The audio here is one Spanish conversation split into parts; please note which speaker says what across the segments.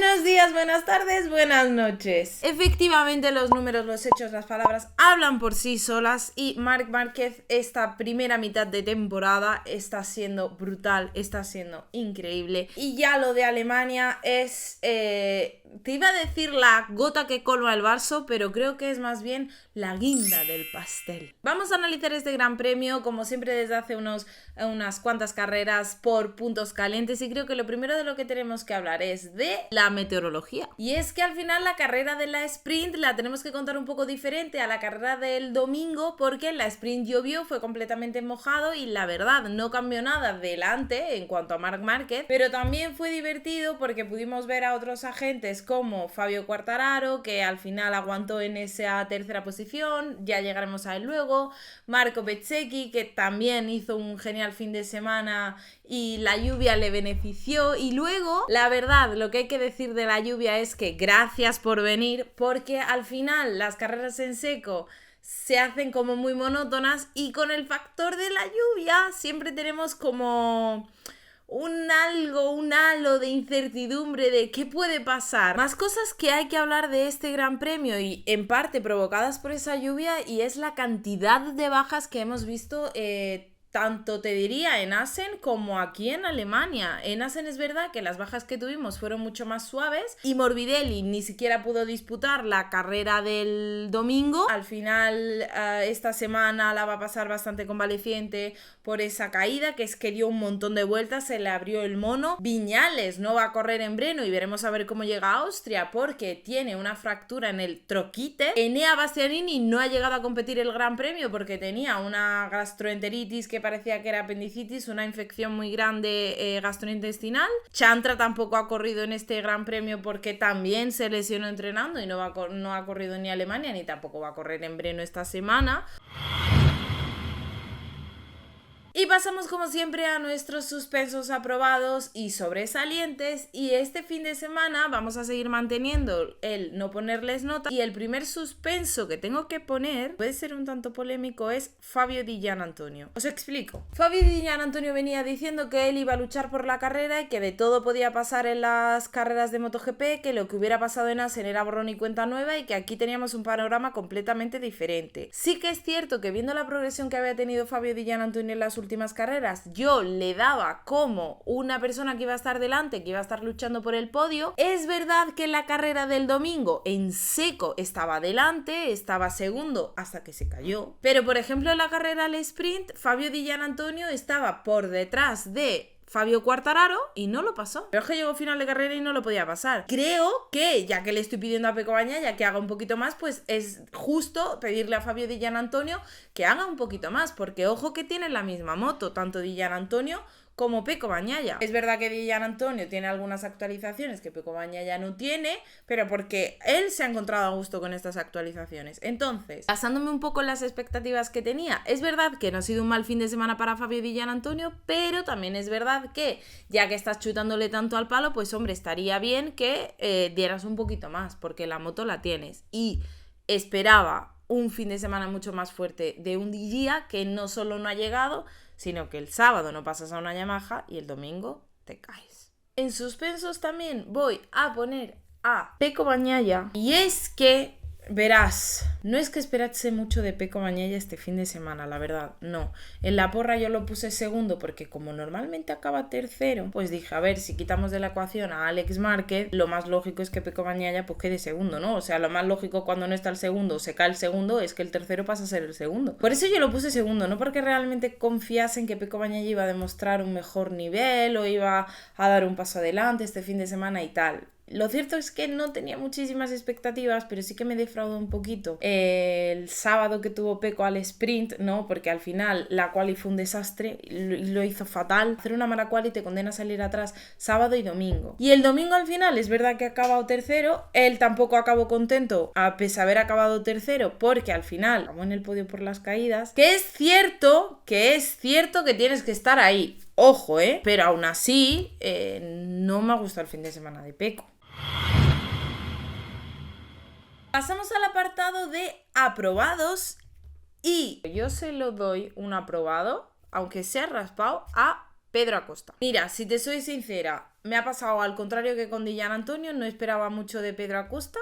Speaker 1: Buenos días, buenas tardes, buenas noches. Efectivamente, los números, los hechos, las palabras hablan por sí solas y Marc Márquez esta primera mitad de temporada está siendo brutal, está siendo increíble. Y ya lo de Alemania es... te iba a decir la gota que colma el vaso, pero creo que es más bien la guinda del pastel. Vamos a analizar este gran premio, como siempre desde hace unas cuantas carreras por puntos calientes, y creo que lo primero de lo que tenemos que hablar es de la meteorología. Y es que al final la carrera de la sprint la tenemos que contar un poco diferente a la carrera del domingo, porque en la sprint llovió, fue completamente mojado y la verdad no cambió nada delante en cuanto a Marc Márquez, pero también fue divertido porque pudimos ver a otros agentes como Fabio Quartararo, que al final aguantó en esa tercera posición, ya llegaremos a él luego, Marco Bezzecchi, que también hizo un genial fin de semana y la lluvia le benefició. Y luego, la verdad, lo que hay que decir de la lluvia es que gracias por venir, porque al final las carreras en seco se hacen como muy monótonas y con el factor de la lluvia siempre tenemos como un halo de incertidumbre de qué puede pasar. Más cosas que hay que hablar de este gran premio y en parte provocadas por esa lluvia, y es la cantidad de bajas que hemos visto tanto te diría en Assen como aquí en Alemania. En Assen es verdad que las bajas que tuvimos fueron mucho más suaves y Morbidelli ni siquiera pudo disputar la carrera del domingo. Al final esta semana la va a pasar bastante convaleciente por esa caída, que es que dio un montón de vueltas, se le abrió el mono. Viñales no va a correr en Breno y veremos a ver cómo llega a Austria porque tiene una fractura en el troquite. Enea Bastianini no ha llegado a competir el Gran Premio porque tenía una gastroenteritis que parecía que era apendicitis, una infección muy grande gastrointestinal. Chantra tampoco ha corrido en este Gran Premio porque también se lesionó entrenando y no ha corrido ni Alemania ni tampoco va a correr en Breno esta semana. Y pasamos como siempre a nuestros suspensos aprobados y sobresalientes, y este fin de semana vamos a seguir manteniendo el no ponerles nota, y el primer suspenso que tengo que poner, puede ser un tanto polémico, es Fabio Di Giannantonio. Os explico. Fabio Di Giannantonio venía diciendo que él iba a luchar por la carrera y que de todo podía pasar en las carreras de MotoGP, que lo que hubiera pasado en Assen era borrón y cuenta nueva y que aquí teníamos un panorama completamente diferente. Sí que es cierto que viendo la progresión que había tenido Fabio Di Giannantonio en las últimas carreras, yo le daba como una persona que iba a estar delante, que iba a estar luchando por el podio. Es verdad que en la carrera del domingo en seco estaba delante, estaba segundo hasta que se cayó, pero por ejemplo en la carrera al sprint Fabio Di Giannantonio estaba por detrás de Fabio Quartararo y no lo pasó. Pero es que llegó final de carrera y no lo podía pasar. Creo que, ya que le estoy pidiendo a Pecco Bagnaia que haga un poquito más, pues es justo pedirle a Fabio Di Giannantonio que haga un poquito más, porque ojo que tienen la misma moto, tanto Di Giannantonio como Pecco Bagnaia. Es verdad que Di Giannantonio tiene algunas actualizaciones que Pecco Bagnaia no tiene, pero porque él se ha encontrado a gusto con estas actualizaciones. Entonces, basándome un poco en las expectativas que tenía, es verdad que no ha sido un mal fin de semana para Fabio Di Giannantonio, pero también es verdad que, ya que estás chutándole tanto al palo, pues hombre, estaría bien que dieras un poquito más, porque la moto la tienes. Y esperaba un fin de semana mucho más fuerte de un día que no solo no ha llegado, sino que el sábado no pasas a una Yamaha y el domingo te caes. En suspensos también voy a poner a Pecco Bagnaia, y es que, verás, no es que esperase mucho de Pecco Bagnaia este fin de semana, la verdad, no. En la porra yo lo puse segundo porque como normalmente acaba tercero, pues dije, a ver, si quitamos de la ecuación a Alex Márquez, lo más lógico es que Pecco Bagnaia pues quede segundo, ¿no? O sea, lo más lógico cuando no está el segundo, se cae el segundo, es que el tercero pasa a ser el segundo. Por eso yo lo puse segundo, no porque realmente confiase en que Pecco Bagnaia iba a demostrar un mejor nivel o iba a dar un paso adelante este fin de semana y tal. Lo cierto es que no tenía muchísimas expectativas, pero sí que me defraudó un poquito el sábado que tuvo Pecco al sprint, ¿no? Porque al final la quali fue un desastre y lo hizo fatal. Hacer una mala quali te condena a salir atrás sábado y domingo. Y el domingo al final es verdad que ha acabado tercero, él tampoco acabó contento a pesar de haber acabado tercero porque al final acabó en el podio por las caídas. Que es cierto que tienes que estar ahí. Ojo, pero aún así no me ha gustado el fin de semana de Pecco. Pasamos al apartado de aprobados y yo se lo doy un aprobado, aunque sea raspado, a Pedro Acosta. Mira, si te soy sincera, me ha pasado al contrario que con Di Giannantonio, no esperaba mucho de Pedro Acosta.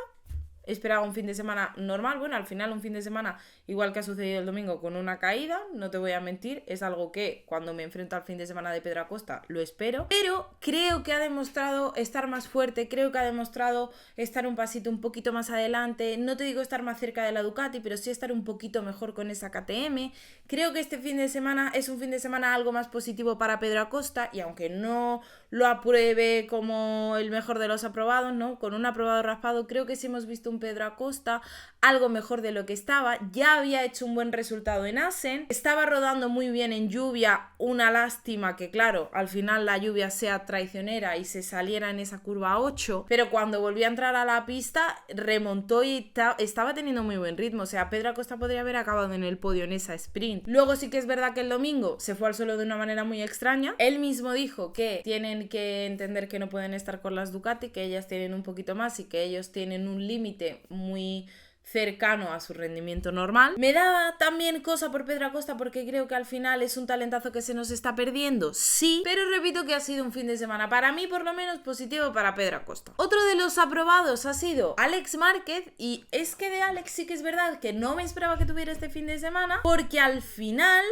Speaker 1: Esperaba un fin de semana normal, bueno, al final un fin de semana igual que ha sucedido el domingo con una caída, no te voy a mentir, es algo que cuando me enfrento al fin de semana de Pedro Acosta lo espero, pero creo que ha demostrado estar más fuerte, creo que ha demostrado estar un pasito un poquito más adelante, no te digo estar más cerca de la Ducati, pero sí estar un poquito mejor con esa KTM. Creo que este fin de semana es un fin de semana algo más positivo para Pedro Acosta, y aunque no lo apruebe como el mejor de los aprobados, ¿no? Con un aprobado raspado, creo que sí hemos visto un Pedro Acosta algo mejor de lo que estaba. Ya había hecho un buen resultado en Assen, estaba rodando muy bien en lluvia, una lástima que claro, al final la lluvia sea traicionera y se saliera en esa curva 8, pero cuando volvió a entrar a la pista remontó y estaba teniendo muy buen ritmo, o sea, Pedro Acosta podría haber acabado en el podio en esa sprint. Luego sí que es verdad que el domingo se fue al suelo de una manera muy extraña, él mismo dijo que tienen que entender que no pueden estar con las Ducati, que ellas tienen un poquito más y que ellos tienen un límite muy cercano a su rendimiento normal. Me da también cosa por Pedro Acosta porque creo que al final es un talentazo que se nos está perdiendo, sí, pero repito que ha sido un fin de semana para mí por lo menos positivo para Pedro Acosta. Otro de los aprobados ha sido Alex Márquez, y es que de Alex sí que es verdad que no me esperaba que tuviera este fin de semana porque al final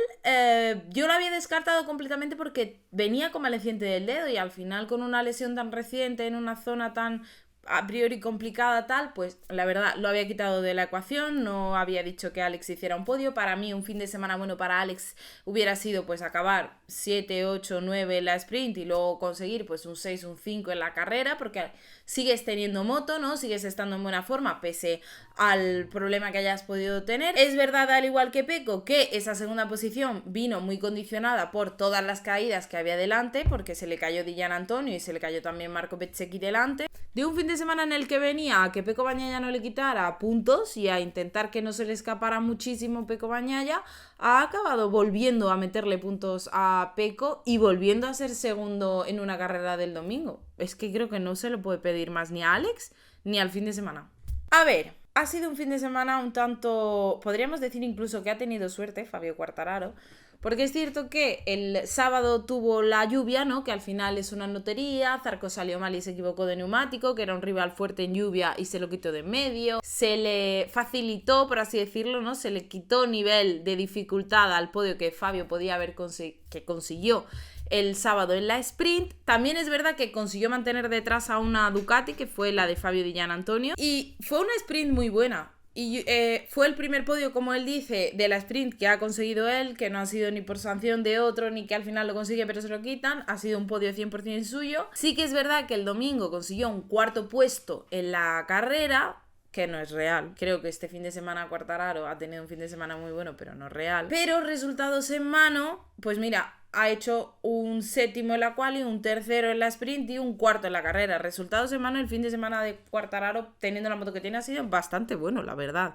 Speaker 1: yo lo había descartado completamente porque venía convaleciente del dedo y al final con una lesión tan reciente en una zona tan a priori complicada tal, pues la verdad lo había quitado de la ecuación, no había dicho que Alex hiciera un podio. Para mí un fin de semana bueno para Alex hubiera sido pues acabar 7, 8, 9 en la sprint y luego conseguir pues un 6, un 5 en la carrera, porque sigues teniendo moto, ¿no? Sigues estando en buena forma pese al problema que hayas podido tener. Es verdad, al igual que Pecco, que esa segunda posición vino muy condicionada por todas las caídas que había delante, porque se le cayó Di Giannantonio y se le cayó también Marco Bezzecchi delante. De un fin de semana en el que venía a que Pecco Bagnaia no le quitara puntos y a intentar que no se le escapara muchísimo Pecco Bagnaia, ha acabado volviendo a meterle puntos a Pecco y volviendo a ser segundo en una carrera del domingo. Es que creo que no se le puede pedir más ni a Alex ni al fin de semana. A ver, ha sido un fin de semana un tanto, podríamos decir incluso que ha tenido suerte Fabio Quartararo, porque es cierto que el sábado tuvo la lluvia, ¿no? Que al final es una lotería, Zarco salió mal y se equivocó de neumático, que era un rival fuerte en lluvia y se lo quitó de en medio, se le facilitó, por así decirlo, ¿no? Se le quitó nivel de dificultad al podio que Fabio podía haber consiguió el sábado en la sprint. También es verdad que consiguió mantener detrás a una Ducati, que fue la de Fabio Di Giannantonio, y fue una sprint muy buena. Y fue el primer podio, como él dice, de la sprint que ha conseguido él, que no ha sido ni por sanción de otro, ni que al final lo consigue pero se lo quitan, ha sido un podio 100% suyo. Sí que es verdad que el domingo consiguió un cuarto puesto en la carrera, que no es real. Creo que este fin de semana Quartararo ha tenido un fin de semana muy bueno, pero no es real. Pero resultados en mano, pues mira, ha hecho un séptimo en la quali, un tercero en la sprint y un cuarto en la carrera. Resultados en mano, el fin de semana de Quartararo, teniendo la moto que tiene, ha sido bastante bueno, la verdad.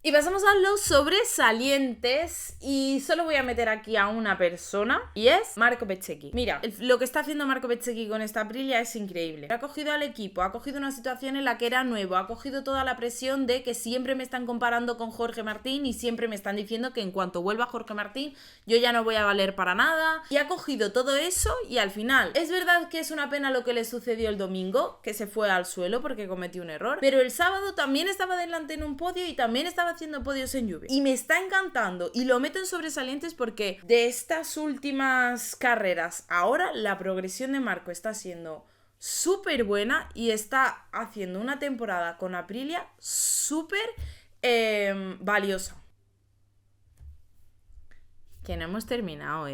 Speaker 1: Y pasamos a los sobresalientes y solo voy a meter aquí a una persona y es Marco Bezzecchi. Mira, lo que está haciendo Marco Bezzecchi con esta Aprilia es increíble. Ha cogido al equipo, ha cogido una situación en la que era nuevo, ha cogido toda la presión de que siempre me están comparando con Jorge Martín y siempre me están diciendo que en cuanto vuelva Jorge Martín yo ya no voy a valer para nada, y ha cogido todo eso y al final es verdad que es una pena lo que le sucedió el domingo, que se fue al suelo porque cometió un error, pero el sábado también estaba delante en un podio y también estaba haciendo podios en lluvia y me está encantando y lo meto en sobresalientes porque de estas últimas carreras ahora la progresión de Marco está siendo súper buena y está haciendo una temporada con Aprilia súper valiosa. Que no hemos terminado,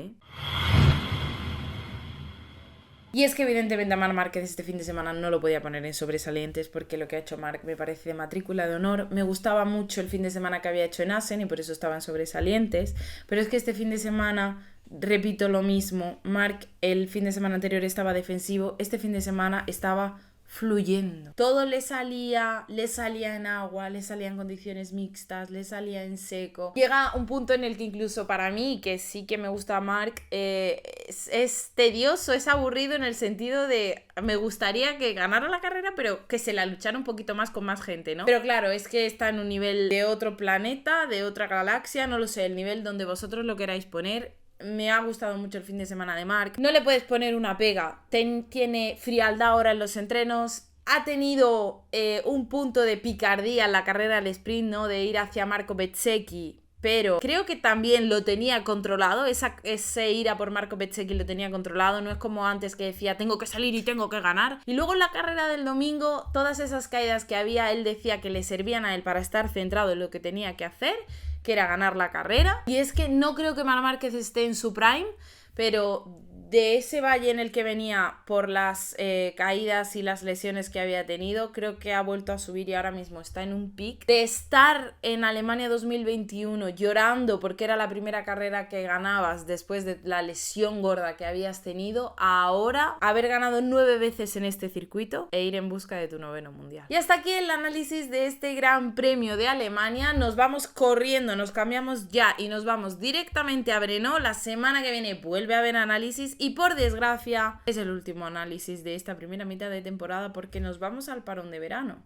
Speaker 1: Y es que evidentemente a Marc Márquez este fin de semana no lo podía poner en sobresalientes porque lo que ha hecho Marc me parece de matrícula de honor. Me gustaba mucho el fin de semana que había hecho en Assen y por eso estaba en sobresalientes. Pero es que este fin de semana, repito lo mismo, Marc el fin de semana anterior estaba defensivo, este fin de semana estaba fluyendo. Todo le salía en agua, le salía en condiciones mixtas, le salía en seco. Llega un punto en el que incluso para mí, que sí que me gusta Marc, es tedioso, es aburrido en el sentido de me gustaría que ganara la carrera, pero que se la luchara un poquito más con más gente, ¿no? Pero claro, es que está en un nivel de otro planeta, de otra galaxia, no lo sé, el nivel donde vosotros lo queráis poner. me ha gustado mucho el fin de semana de Marc. No le puedes poner una pega. Tiene frialdad ahora en los entrenos. Ha tenido un punto de picardía en la carrera del sprint, ¿no? De ir hacia Marco Bezzecchi. Pero creo que también lo tenía controlado, ese ir a por Marco Bezzecchi lo tenía controlado, no es como antes que decía tengo que salir y tengo que ganar. Y luego en la carrera del domingo, todas esas caídas que había, él decía que le servían a él para estar centrado en lo que tenía que hacer, que era ganar la carrera. Y es que no creo que Marc Márquez esté en su prime, pero de ese valle en el que venía por las caídas y las lesiones que había tenido, creo que ha vuelto a subir y ahora mismo está en un pic. De estar en Alemania 2021 llorando porque era la primera carrera que ganabas después de la lesión gorda que habías tenido, ahora haber ganado 9 veces en este circuito e ir en busca de tu 9º mundial. Y hasta aquí el análisis de este Gran Premio de Alemania. Nos vamos corriendo, nos cambiamos ya y nos vamos directamente a Brno. La semana que viene vuelve a haber análisis. Y por desgracia es el último análisis de esta primera mitad de temporada porque nos vamos al parón de verano.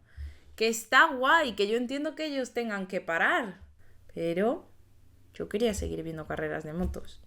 Speaker 1: Que está guay, que yo entiendo que ellos tengan que parar. Pero yo quería seguir viendo carreras de motos.